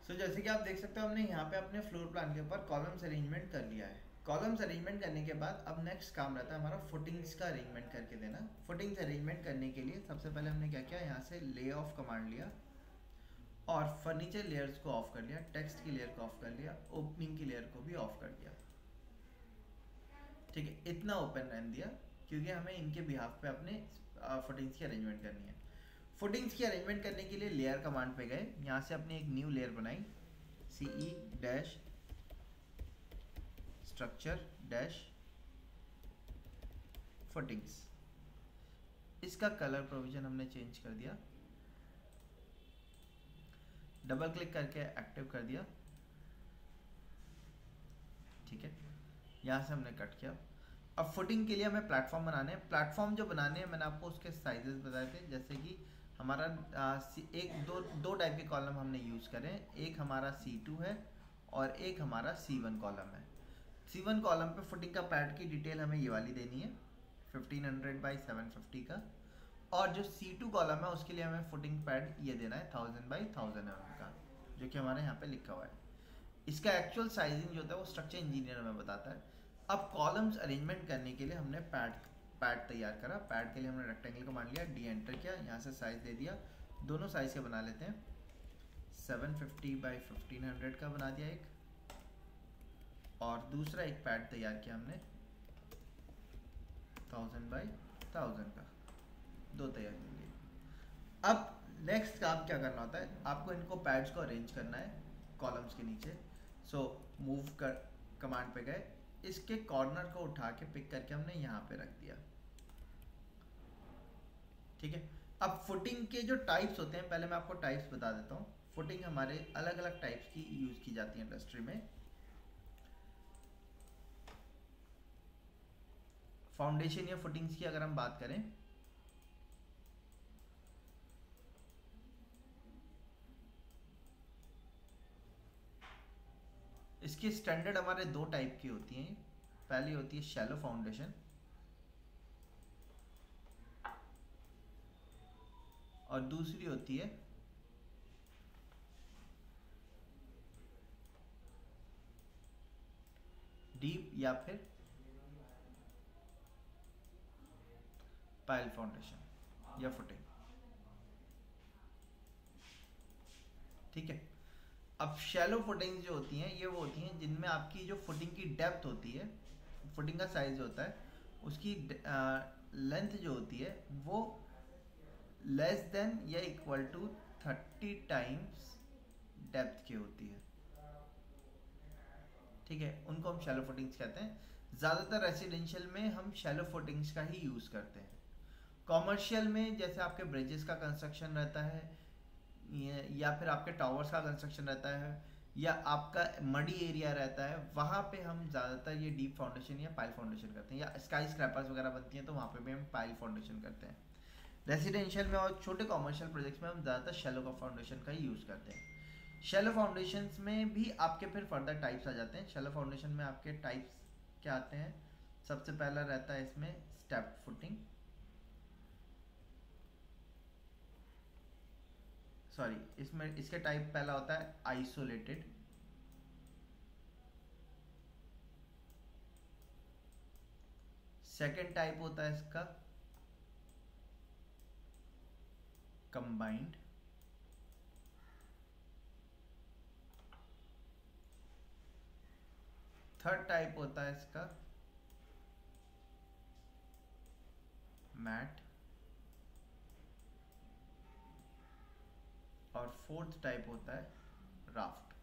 सो जैसे कि आप देख सकते हो हमने यहाँ पे अपने फ्लोर प्लान के ऊपर कॉलम्स अरेंजमेंट कर लिया है। कॉलम्स अरेंजमेंट करने के बाद अब नेक्स्ट काम रहता है हमारा फुटिंग्स का अरेंजमेंट करके देना। फुटिंग्स अरेंजमेंट करने के लिए सबसे पहले हमने क्या किया, यहाँ से ले ऑफ कमांड लिया और फर्नीचर लेयर्स को ऑफ कर लिया, टेक्स्ट की लेयर को ऑफ कर लिया, ओपनिंग की लेयर को भी ऑफ कर दिया। ठीक है, इतना ओपन रहने दिया क्योंकि हमें इनके बिहाफ पे अपने फुटिंग्स की अरेंजमेंट करनी है। फुटिंग्स की अरेंजमेंट करने के लिए लेयर कमांड पे गए, यहाँ से अपने एक न्यू लेयर बनाई, CE dash structure dash footings. इसका कलर प्रोविजन हमने चेंज कर दिया, डबल क्लिक करके एक्टिव कर दिया। ठीक है, यहाँ से हमने कट किया। अब फुटिंग के लिए हमें प्लेटफॉर्म बनाने हैं। प्लेटफॉर्म जो बनाने हैं मैंने आपको उसके साइजेस बताए थे, जैसे कि हमारा दो टाइप के कॉलम हमने यूज़ करें, एक हमारा C2 है और एक हमारा C1 कॉलम है। C1 कॉलम पे फुटिंग का पैड की डिटेल हमें ये वाली देनी है 1500 बाई 750 का, और जो C2 कॉलम है उसके लिए हमें फुटिंग पैड ये देना है 1000 बाई 1000 mm का, जो कि हमारे यहाँ पे लिखा हुआ है। इसका एक्चुअल साइजिंग जो होता है वो स्ट्रक्चर इंजीनियर हमें बताता है। अब कॉलम्स अरेंजमेंट करने के लिए हमने पैड तैयार करा। पैड के लिए हमने रेक्टेंगल कमांड लिया, डी एंटर किया, यहाँ से साइज दे दिया, दोनों साइज के बना लेते हैं। 750 बाई 1500 का बना दिया एक, और दूसरा एक पैड तैयार किया हमने 1000 बाई 1000 का, दो तैयार कर लिए। अब नेक्स्ट काम क्या करना होता है, आपको इनको पैड्स को अरेंज करना है कॉलम्स के नीचे। सो मूव कर कमांड पे गए, इसके कॉर्नर को उठा के पिक करके हमने यहाँ पे रख दिया। ठीक है, अब फुटिंग के जो टाइप्स होते हैं, पहले मैं आपको टाइप्स बता देता हूँ। फुटिंग हमारे अलग अलग टाइप्स की यूज की जाती है इंडस्ट्री में। फाउंडेशन या फुटिंग्स की अगर हम बात करें, इसकी स्टैंडर्ड हमारे दो टाइप की होती हैं। पहली होती है शैलो फाउंडेशन और दूसरी होती है डीप या फिर पाइल फाउंडेशन या फुटिंग। ठीक है, अब शैलो फुटिंग जो होती हैं ये वो होती हैं जिनमें आपकी जो फुटिंग की डेप्थ होती है, फुटिंग का साइज होता है, उसकी लेंथ जो होती है वो लेस देन या इक्वल टू 30 टाइम्स डेप्थ की होती है। ठीक है, उनको हम शैलो फुटिंग्स कहते हैं। ज़्यादातर रेसिडेंशियल में हम शैलो फुटिंग्स का ही यूज़ करते हैं। कॉमर्शियल में जैसे आपके ब्रिजेस का कंस्ट्रक्शन रहता है, या फिर आपके टावर्स का कंस्ट्रक्शन रहता है, या आपका मडी एरिया रहता है, वहाँ पे हम ज़्यादातर ये डीप फाउंडेशन या पाइल फाउंडेशन करते हैं, या स्काई स्क्रैपर्स वगैरह बनती हैं तो वहाँ पे भी हम पाइल फाउंडेशन करते हैं। रेसिडेंशियल में और छोटे कॉमर्शियल प्रोजेक्ट्स में हम ज़्यादातर शैलो का फाउंडेशन का ही यूज़ करते हैं। शैलो फाउंडेशंस में भी आपके फिर फर्दर टाइप्स आ जाते हैं। शैलो फाउंडेशन में आपके टाइप्स क्या आते हैं, सबसे पहला रहता है इसमें स्टेप फुटिंग, सॉरी इसमें इसके टाइप पहला होता है आइसोलेटेड, सेकेंड टाइप होता है इसका कंबाइंड, थर्ड टाइप होता है इसका मैट, और फोर्थ टाइप होता है राफ्ट।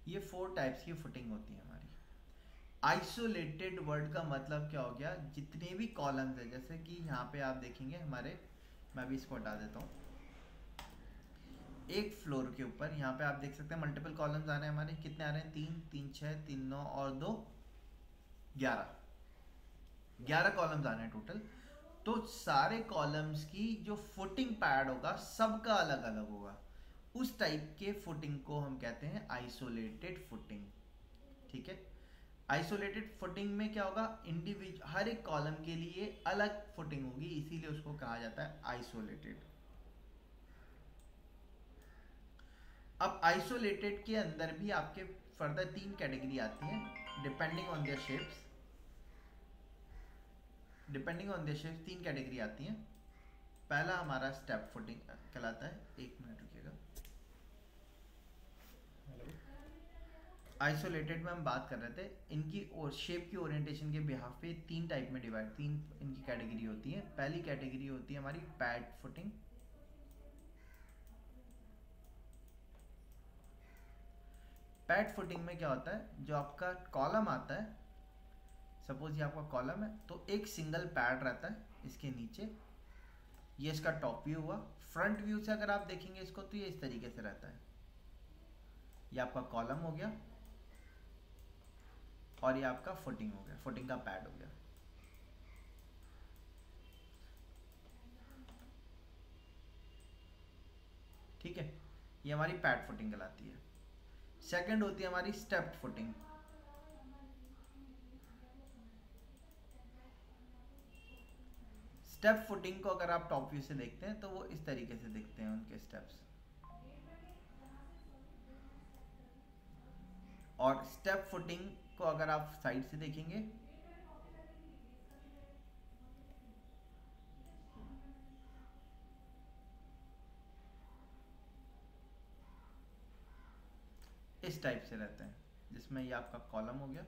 ये 4 टाइप्स की फुटिंग होती है हमारी। आइसोलेटेड वर्ड का मतलब क्या हो गया, जितने भी कॉलम्स है, जैसे कि यहाँ पे आप देखेंगे हमारे, मैं भी इसको हटा देता हूँ, एक फ्लोर के ऊपर यहाँ पे आप देख सकते हैं मल्टीपल कॉलम्स आ रहे हैं हमारे। कितने आ रहे हैं, 3 3 6 3 9 और 2 11 कॉलम्स आ रहे हैं टोटल। तो सारे कॉलम्स की जो फुटिंग पैड होगा सबका अलग अलग होगा। उस टाइप के फुटिंग को हम कहते हैं आइसोलेटेड फुटिंग। ठीक है, आइसोलेटेड फुटिंग में क्या होगा, इंडिविजुअल हर एक कॉलम के लिए अलग फुटिंग होगी, इसीलिए उसको कहा जाता है आइसोलेटेड। अब आइसोलेटेड के अंदर भी आपके फर्दर 3 कैटेगरी आती है depending on their shapes. Depending on their shapes 3 category आती हैं। पहला हमारा स्टेप फुटिंग कहलाता है। एक मिनट रुकिएगा। आइसोलेटेड में हम बात कर रहे थे, इनकी और शेप की ओरिएंटेशन के बिहाफ पे 3 टाइप में डिवाइड, 3 इनकी कैटेगरी होती है। पहली कैटेगरी होती है हमारी पैड फुटिंग। पैड फुटिंग में क्या होता है, जो आपका कॉलम आता है, सपोज ये आपका कॉलम है, तो एक सिंगल पैड रहता है इसके नीचे। ये इसका टॉप व्यू हुआ। फ्रंट व्यू से अगर आप देखेंगे इसको तो ये इस तरीके से रहता है। ये आपका कॉलम हो गया और ये आपका फुटिंग हो गया, फुटिंग का पैड हो गया। ठीक है, ये हमारी पैड फुटिंग कहलाती है। सेकंड होती है हमारी स्टेप्ड फुटिंग। स्टेप फुटिंग को अगर आप टॉप व्यू से देखते हैं तो वो इस तरीके से दिखते हैं उनके स्टेप्स। और स्टेप फुटिंग को अगर आप साइड से देखेंगे इस टाइप से रहते हैं, जिसमें ये आपका कॉलम हो गया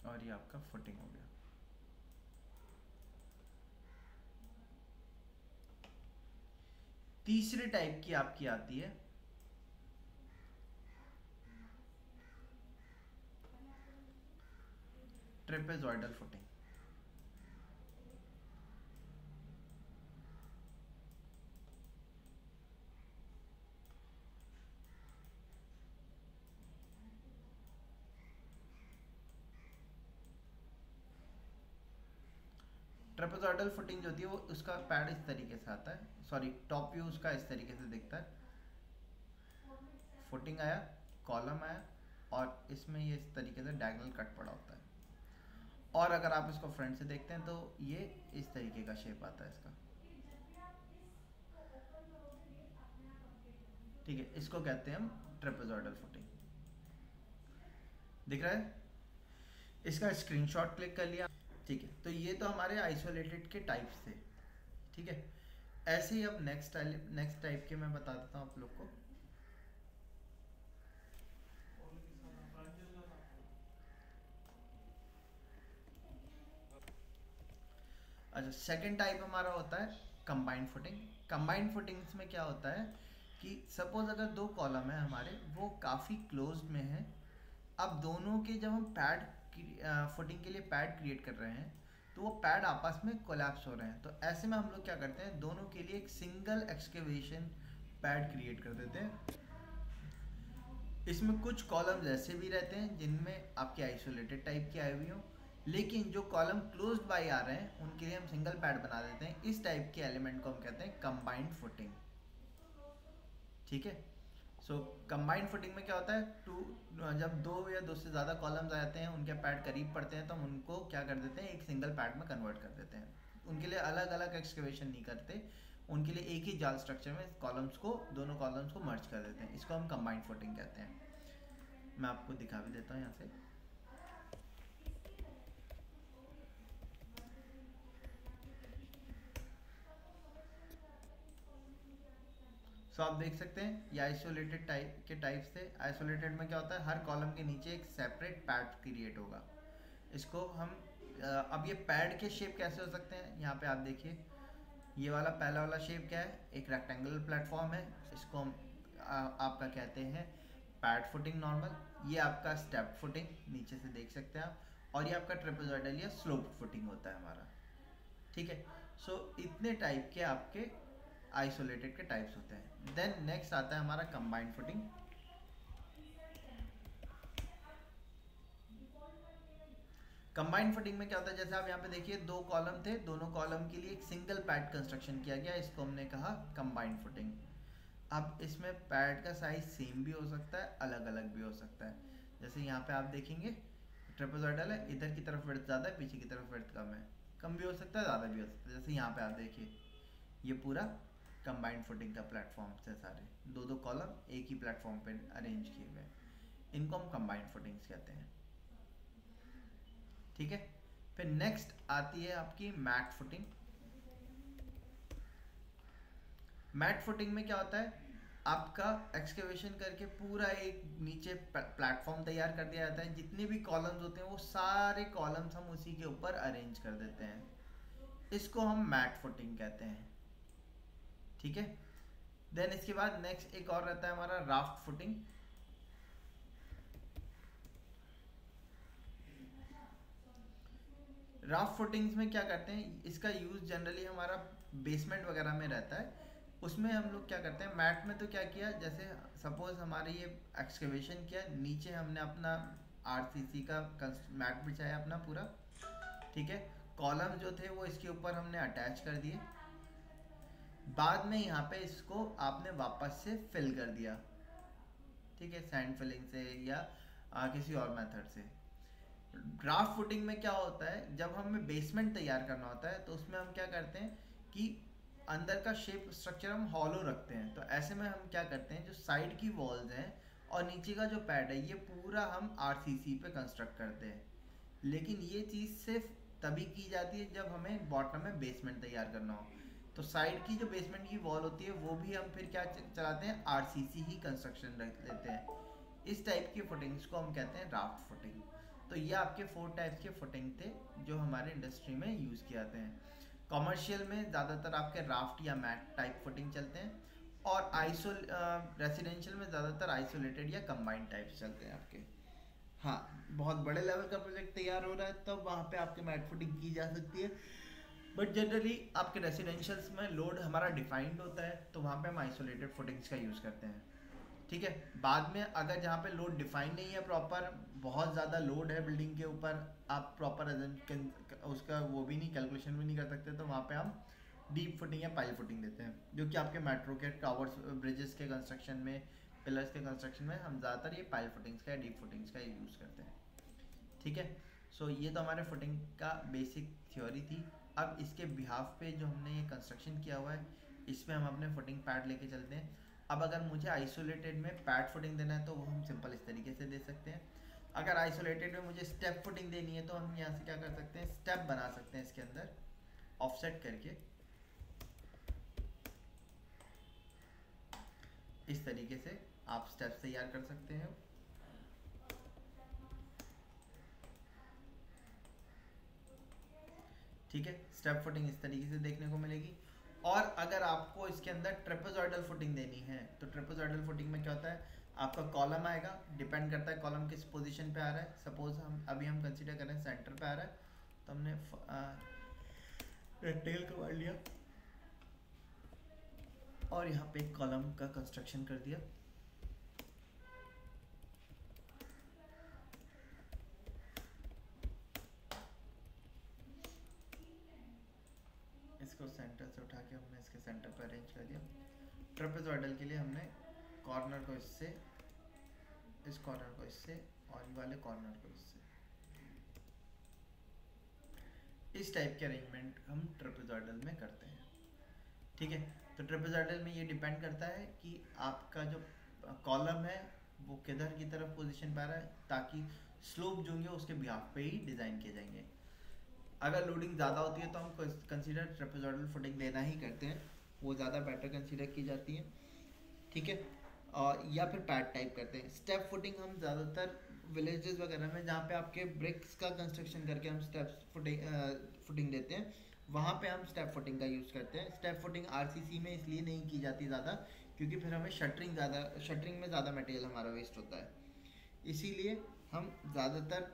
और ये आपका फुटिंग हो गया। तीसरे टाइप की आपकी आती है ट्रेपेजॉइडल फुटिंग। ट्रेपेजॉइडल फुटिंग जो होती है वो उसका पैड इस तरीके से आता है, सॉरी टॉप व्यू उसका इस तरीके से दिखता है। फुटिंग आया, कॉलम आया और इसमें ये इस तरीके से डायगोनल कट पड़ा होता है। और अगर आप इसको फ्रंट से देखते हैं तो ये इस तरीके का शेप आता है इसका। ठीक है, इसको कहते हैं हम ट्रेपेजॉइडल फुटिंग। दिख रहा है? इसका स्क्रीनशॉट क्लिक कर लिया। ठीक है, तो ये तो हमारे आइसोलेटेड के टाइप्स थे। ठीक है, ऐसे ही अब नेक्स्ट टाइप के मैं बता देता हूँ आप लोग को। अच्छा, सेकंड टाइप हमारा होता है कंबाइंड फुटिंग। कंबाइंड फुटिंग्स में क्या होता है कि सपोज अगर 2 कॉलम है हमारे, वो काफ़ी क्लोज में है। अब दोनों के जब हम पैड फुटिंग के लिए पैड क्रिएट कर रहे हैं तो वो पैड आपस में कोलैप्स हो रहे हैं। तो ऐसे में हम लोग क्या करते हैं, दोनों के लिए एक सिंगल एक्सकेवेशन पैड क्रिएट कर देते हैं। इसमें कुछ कॉलम्स ऐसे भी रहते हैं जिनमें आपके आइसोलेटेड टाइप की आई हुई हो, लेकिन जो कॉलम क्लोज्ड बाय आ रहे हैं उनके लिए हम सिंगल पैड बना देते हैं। इस टाइप के एलिमेंट को हम कहते हैं कंबाइंड फुटिंग। ठीक है, सो कंबाइंड फुटिंग में क्या होता है, जब 2 या 2 से ज़्यादा कॉलम्स आ जाते हैं, उनके पैड करीब पड़ते हैं, तो हम उनको क्या कर देते हैं, एक सिंगल पैड में कन्वर्ट कर देते हैं। उनके लिए अलग अलग एक्सकवेशन नहीं करते, उनके लिए एक ही जाल स्ट्रक्चर में दोनों कॉलम्स को मर्ज कर देते हैं। इसको हम कंबाइंड फुटिंग कहते हैं। मैं आपको दिखा भी देता हूँ यहाँ से। सो आप देख सकते हैं ये आइसोलेटेड टाइप के टाइप्स थे। आइसोलेटेड में क्या होता है, हर कॉलम के नीचे एक सेपरेट पैड क्रिएट होगा। इसको हम अब ये पैड के शेप कैसे हो सकते हैं, यहाँ पे आप देखिए। ये वाला पहला वाला शेप क्या है, एक रेक्टेंगुलर प्लेटफॉर्म है। इसको हम आपका कहते हैं पैड फुटिंग नॉर्मल। ये आपका स्टेप फुटिंग, नीचे से देख सकते हैं आप। और ये आपका ट्रेपेजॉइडल या स्लोप फुटिंग होता है हमारा। ठीक है, सो इतने टाइप के आपके आइसोलेटेड के टाइप्स होते हैं। देन नेक्स्ट आता है हमारा कंबाइंड फुटिंग। कंबाइंड फुटिंग में क्या होता है, जैसे आप यहाँ पे देखिए 2 कॉलम थे, दोनों कॉलम के लिए एक सिंगल पैड कंस्ट्रक्शन किया गया। इसको हमने कहा कंबाइंड फुटिंग। अब इसमें पैड का साइज सेम भी हो सकता है, अलग अलग भी हो सकता है। जैसे यहाँ पे आप देखेंगे ट्रेपेजॉइडल है, इधर की तरफ विड्थ ज़्यादा है, पीछे की तरफ विड्थ कम है। कम भी हो सकता है, ज़्यादा भी हो सकता है। जैसे यहाँ पे आप देखिए, ये पूरा कंबाइंड फुटिंग का प्लेटफॉर्म है, सारे दो दो कॉलम एक ही प्लेटफॉर्म पे अरेंज किए हुए हैं, इनको हम कंबाइंड फुटिंग्स कहते हैं। ठीक है, फिर नेक्स्ट आती है आपकी मैट फुटिंग। मैट फुटिंग में क्या होता है, आपका एक्सकेवेशन करके पूरा एक नीचे प्लेटफॉर्म तैयार कर दिया जाता है, जितने भी कॉलम्स होते हैं वो सारे कॉलम्स हम उसी के ऊपर अरेंज कर देते हैं, इसको हम मैट फुटिंग कहते हैं। ठीक है, देन इसके बाद नेक्स्ट एक और रहता है हमारा राफ्ट फुटिंग। राफ्ट फुटिंग्स में क्या करते हैं, इसका यूज जनरली हमारा बेसमेंट वगैरह में रहता है। उसमें हम लोग क्या करते हैं, मैट में तो क्या किया, जैसे सपोज हमारी ये एक्सकेवेशन किया, नीचे हमने अपना आरसीसी का मैट बिछाया अपना पूरा। ठीक है, कॉलम जो थे वो इसके ऊपर हमने अटैच कर दिए, बाद में यहाँ पे इसको आपने वापस से फिल कर दिया। ठीक है, सैंड फिलिंग से या किसी और मेथड से। राफ्ट फुटिंग में क्या होता है, जब हमें बेसमेंट तैयार करना होता है तो उसमें हम क्या करते हैं कि अंदर का शेप स्ट्रक्चर हम हॉलो रखते हैं, तो ऐसे में हम क्या करते हैं, जो साइड की वॉल्स हैं और नीचे का जो पैड है ये पूरा हम आरसीसी पे कंस्ट्रक्ट करते हैं। लेकिन ये चीज़ सिर्फ तभी की जाती है जब हमें बॉटम में बेसमेंट तैयार करना हो, तो साइड की जो बेसमेंट की वॉल होती है वो भी हम फिर क्या चलाते हैं, आरसीसी ही कंस्ट्रक्शन रख लेते हैं। इस टाइप की फुटिंग्स को हम कहते हैं राफ्ट फुटिंग। तो ये आपके 4 टाइप्स के फुटिंग थे जो हमारे इंडस्ट्री में यूज़ किए जाते हैं। कमर्शियल में ज़्यादातर आपके राफ्ट या मैट टाइप फुटिंग चलते हैं, और रेसिडेंशियल में ज़्यादातर आइसोलेटेड या कंबाइंड टाइप्स चलते हैं आपके। हाँ, बहुत बड़े लेवल का प्रोजेक्ट तैयार हो रहा है तब वहाँ पे आपके मैट फुटिंग की जा सकती है, बट जनरली आपके रेसिडेंशियल्स में लोड हमारा डिफाइंड होता है तो वहाँ पे हम आइसोलेटेड फुटिंग्स का यूज़ करते हैं। ठीक है, बाद में अगर जहाँ पे लोड डिफाइन नहीं है प्रॉपर, बहुत ज़्यादा लोड है बिल्डिंग के ऊपर, आप प्रॉपर उसका वो भी नहीं, कैलकुलेशन भी नहीं कर सकते, तो वहाँ पे हम डीप फुटिंग या पाइल फुटिंग देते हैं, जो कि आपके मेट्रो के टावर्स ब्रिजेस के कंस्ट्रक्शन में, पिलर्स के कंस्ट्रक्शन में हम ज़्यादातर ये पाइल फुटिंग्स का या डीप फुटिंग्स का यूज़ करते हैं। ठीक है, सो ये तो हमारे फुटिंग का बेसिक थ्योरी थी। अब इसके बिहाफ पे जो हमने ये कंस्ट्रक्शन किया हुआ है, इसमें हम अपने फुटिंग पैड लेके चलते हैं। अब अगर मुझे आइसोलेटेड में पैड फुटिंग देना है तो वो हम सिंपल इस तरीके से दे सकते हैं। अगर आइसोलेटेड में मुझे स्टेप फुटिंग देनी है तो हम यहाँ से क्या कर सकते हैं, स्टेप बना सकते हैं इसके अंदर ऑफसेट करके, इस तरीके से आप स्टेप्स तैयार कर सकते हैं। ठीक है, स्टेप फुटिंग इस तरीके से देखने को मिलेगी। और अगर आपको इसके अंदर ट्रेपेजॉइडल फुटिंग देनी है तो ट्रेपेजॉइडल फुटिंग में क्या होता है, आपका कॉलम आएगा, डिपेंड करता है कॉलम किस पोजीशन पे आ रहा है। सपोज हम कंसीडर करें सेंटर पे आ रहा है, तो हमने रेक्टेंगल का मान लिया और यहाँ पे एक कॉलम का कंस्ट्रक्शन कर दिया। इसको सेंटर से उठा के हमने इसके सेंटर पर अरेंज कर दिया। ट्रेपेजॉइडल के लिए हमने कॉर्नर को इससे, इस कॉर्नर को इससे और ये वाले कॉर्नर को इससे, इस टाइप के अरेंजमेंट हम ट्रेपेजॉइडल में करते हैं। ठीक है, तो ट्रेपेजॉइडल में ये डिपेंड करता है कि आपका जो कॉलम है वो किधर की तरफ पोजीशन पर आ रहा है, ताकि स्लोप जो होंगे उसके बिहाफ पे ही डिज़ाइन किए जाएंगे। अगर लोडिंग ज़्यादा होती है तो हम कंसीडर ट्रेपेजॉइडल फुटिंग देना ही करते हैं, वो ज़्यादा बेटर कंसीडर की जाती है। ठीक है, और या फिर पैड टाइप करते हैं। स्टेप फुटिंग हम ज़्यादातर विलेजेस वगैरह में जहाँ पे आपके ब्रिक्स का कंस्ट्रक्शन करके हम फुटिंग देते हैं, वहाँ पे हम स्टेप फुटिंग का यूज़ करते हैं। स्टेप फुटिंग आरसीसी में इसलिए नहीं की जाती ज़्यादा, क्योंकि फिर हमें शटरिंग में ज़्यादा मटेरियल हमारा वेस्ट होता है, इसीलिए हम ज़्यादातर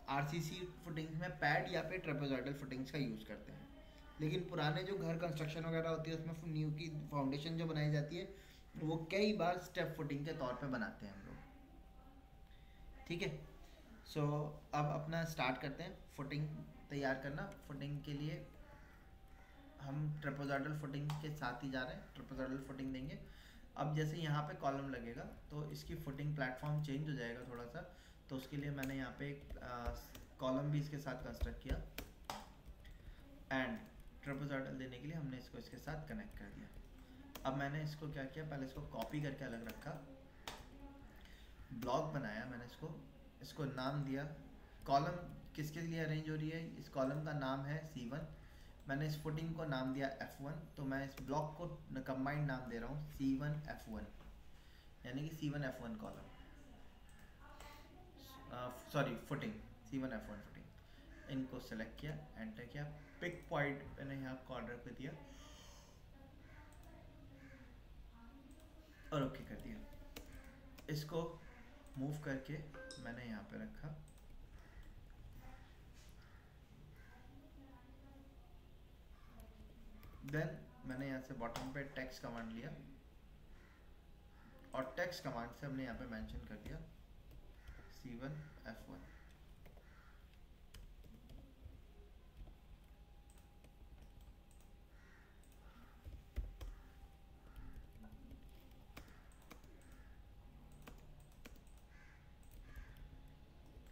आरसीसी फुटिंग्स में पैड या फिर ट्रेपेजॉइडल फुटिंग्स का यूज़ करते हैं। लेकिन पुराने जो घर कंस्ट्रक्शन वगैरह होती है उसमें न्यू की फाउंडेशन जो बनाई जाती है वो कई बार स्टेप फुटिंग के तौर पे बनाते हैं हम लोग। ठीक है, सो अब अपना स्टार्ट करते हैं फुटिंग तैयार करना। फुटिंग के लिए हम ट्रेपेजॉइडल फुटिंग के साथ ही जा रहे हैं, ट्रेपेजॉइडल फुटिंग देंगे। अब जैसे यहाँ पे कॉलम लगेगा तो इसकी फुटिंग प्लेटफॉर्म चेंज हो जाएगा थोड़ा सा, तो उसके लिए मैंने यहाँ पे एक कॉलम भी इसके साथ कंस्ट्रक्ट किया। एंड ट्रेपेजॉइडल देने के लिए हमने इसको इसके साथ कनेक्ट कर दिया। अब मैंने इसको क्या किया, पहले इसको कॉपी करके अलग रखा, ब्लॉक बनाया मैंने इसको नाम दिया। कॉलम किसके लिए अरेंज हो रही है, इस कॉलम का नाम है C1। मैंने इस फुटिंग को नाम दिया F1, तो मैं इस ब्लॉक को कंबाइंड नाम दे रहा हूँ C1 F1, यानी कि C1 F1 column, sorry footing, C1 F1 footing. इनको सेलेक्ट किया, एंटर किया, पिक पॉइंट मैंने यहाँ कॉर्नर पे दिया और ओके कर दिया। इसको मूव करके मैंने यहाँ पे रखा, देन मैंने यहाँ से बॉटम पे टेक्स्ट कमांड लिया और टेक्स्ट कमांड से हमने यहाँ पे मेंशन कर दिया C1 F1।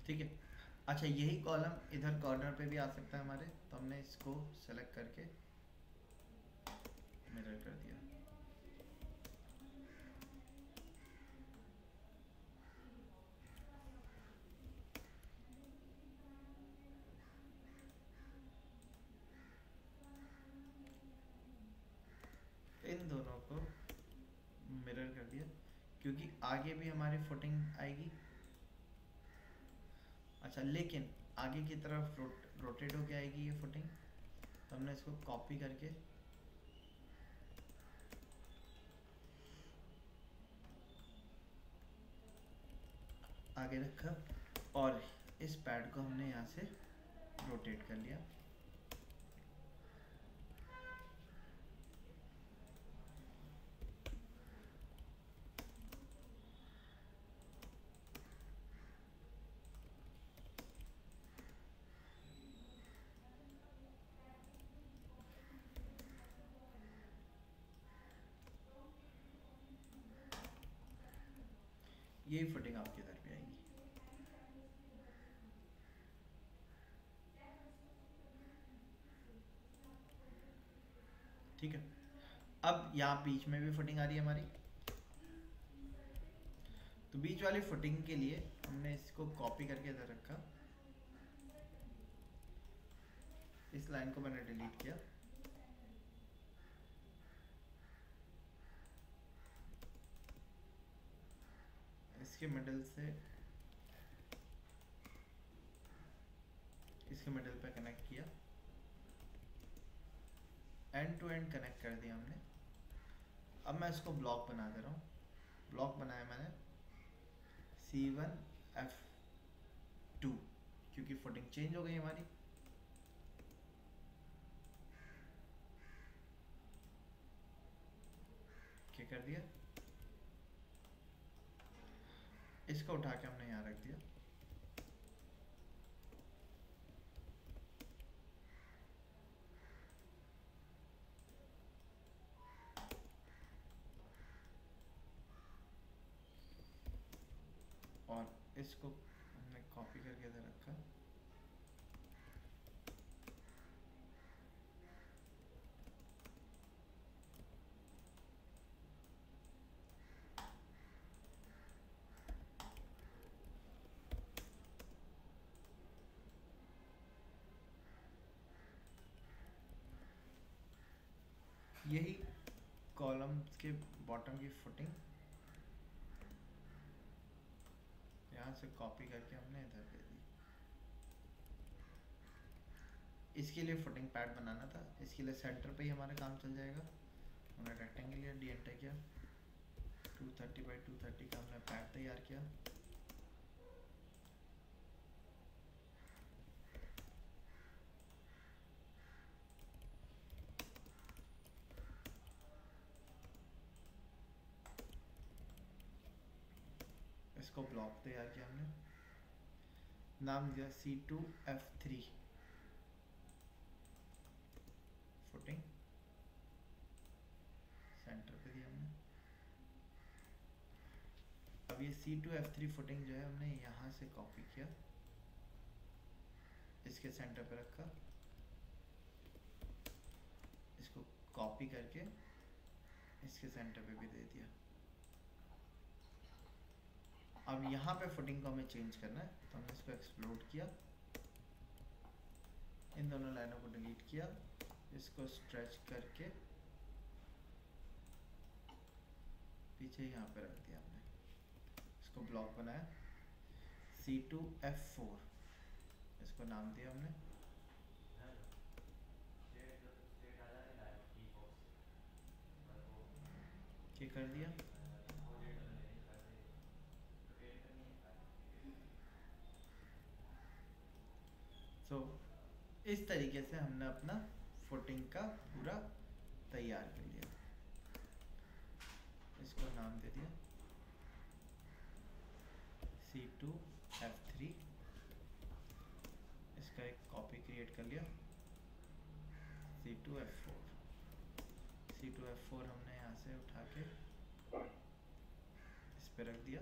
ठीक है। अच्छा, यही कॉलम इधर कॉर्नर पे भी आ सकता है हमारे, तो हमने इसको सेलेक्ट करके मिरर कर दिया। इन दोनों को मिरर कर दिया, क्योंकि आगे भी हमारी फुटिंग आएगी। अच्छा, लेकिन आगे की तरफ रोटेट होके आएगी ये फुटिंग, तो हमने इसको कॉपी करके आगे रखा और इस पैड को हमने यहाँ से रोटेट कर लिया। यही फुटिंग आपके इधर पे आएगी। ठीक है। अब यहाँ बीच में भी फुटिंग आ रही है हमारी, तो बीच वाली फुटिंग के लिए हमने इसको कॉपी करके इधर रखा, इस लाइन को मैंने डिलीट किया, इसके मिडिल से इसके मिडिल पे कनेक्ट किया, एंड टू एंड कनेक्ट कर दिया हमने। अब मैं इसको ब्लॉक बना दे रहा हूँ। ब्लॉक बनाया मैंने C1 F2, क्योंकि फुटिंग चेंज हो गई हमारी। क्या कर दिया, इसको उठा के हमने यहाँ रख दिया। और इसको हमने कॉपी करके इधर रखा, यही कॉलम के बॉटम की फुटिंग यहाँ से कॉपी करके हमने इधर दे दी। इसके लिए फुटिंग पैड बनाना था, इसके लिए सेंटर पे ही हमारा काम चल जाएगा। हमने रेक्टेंगल लिया, डी एंटर किया, 230 बाई 230 का हमने पैड तैयार किया। इसको ब्लॉक तैयार किया हमने, नाम दिया C2 F3 फुटिंग, सेंटर पे दिया हमने। अब ये C2 F3 फुटिंग जो है हमने यहाँ से कॉपी किया, इसके सेंटर पे रखा, कॉपी करके इसके सेंटर पे भी दे दिया। अब यहाँ पे फुटिंग को हमें चेंज करना है, तो हमने इसको एक्सप्लोड किया, इन दोनों लाइनों को डिलीट किया, इसको स्ट्रेच करके पीछे यहाँ पे रख दिया हमने, इसको ब्लॉक बनाया C2F4, इसको नाम दिया हमने, क्या कर दिया, सो इस तरीके से हमने अपना फुटिंग का पूरा तैयार कर लिया। इसको नाम दे दिया C2F3, इसका एक कॉपी क्रिएट कर लिया C2F4, C2F4 हमने यहाँ से उठा के इस पे रख दिया,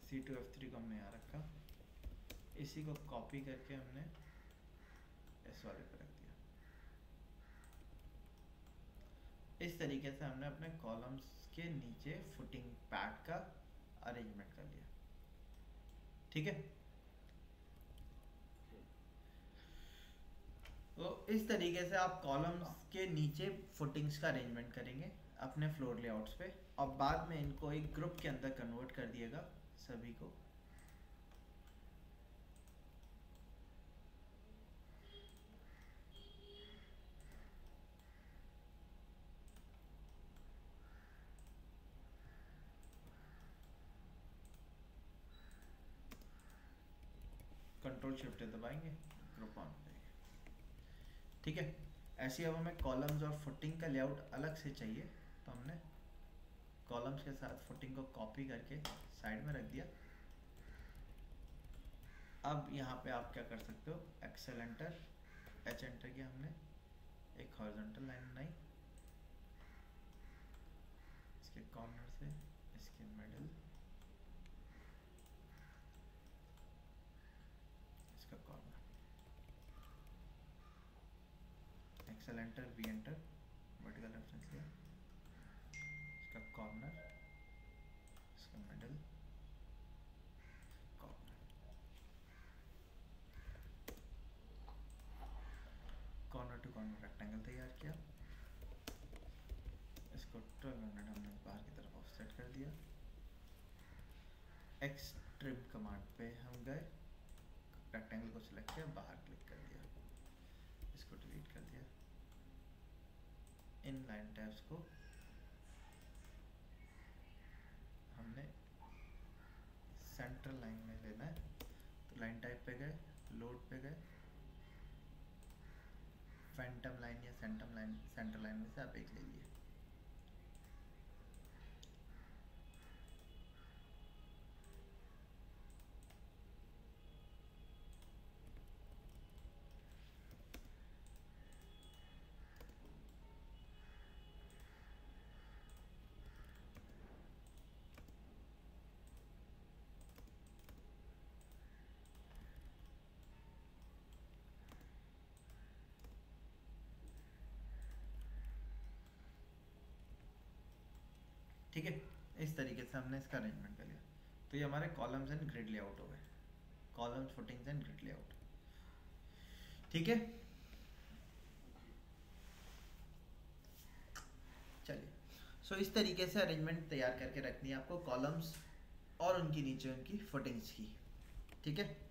C2F3 को हमने यहाँ रखा, इसी को कॉपी करके हमने इस वाले पे रख दिया। इस तरीके से हमने अपने कॉलम्स के नीचे फुटिंग पैड का अरेंजमेंट कर लिया। ठीक है, तो इस तरीके से आप कॉलम्स के नीचे फुटिंग्स का अरेंजमेंट करेंगे अपने फ्लोर लेआउट्स पे, और बाद में इनको एक ग्रुप के अंदर कन्वर्ट कर दिएगा सभी को। कंट्रोल शिफ्ट दबाएंगे, ग्रुप ऑन हो जाएगा। ठीक है, ऐसे अब हमें कॉलम्स और फुटिंग का लेआउट अलग से चाहिए, तो हमने कॉलम्स के साथ फुटिंग को कॉपी करके साइड में रख दिया। अब यहाँ पे आप क्या कर सकते हो, एक्सेल एंटर, H एंटर किया हमने, एक हॉरिजॉन्टल लाइन बनाई, इसके कॉर्नर से इसके मिडिल, इसका corner, Excel enter, V enter, vertical reference लिया, इसका कॉर्नर, इसका middle, corner, corner to corner rectangle तैयार किया, इसको 1200 हमने बाहर की तरफ ऑफसेट कर दिया। एक्स ट्रिम कमांड पे हम गए, रेक्टेंगल को सिलेक्ट किया, बाहर क्लिक कर दिया, इसको डिलीट कर दिया। इन लाइन टैब्स को हमने सेंट्रल लाइन में लेना है, तो लाइन टाइप पे गए, लोड पे गए, फैंटम लाइन या सेंटम लाइन, सेंटर लाइन में से आप एक ले लिए। ठीक है, इस तरीके से हमने इसका अरेंजमेंट कर लिया। तो ये हमारे कॉलम्स एंड ग्रिड लेआउट हो गए, columns, footings and grid layout. ठीक है, चलिए, सो इस तरीके से अरेंजमेंट तैयार करके रखनी है आपको कॉलम्स और उनकी नीचे उनकी फुटिंग्स की। ठीक है।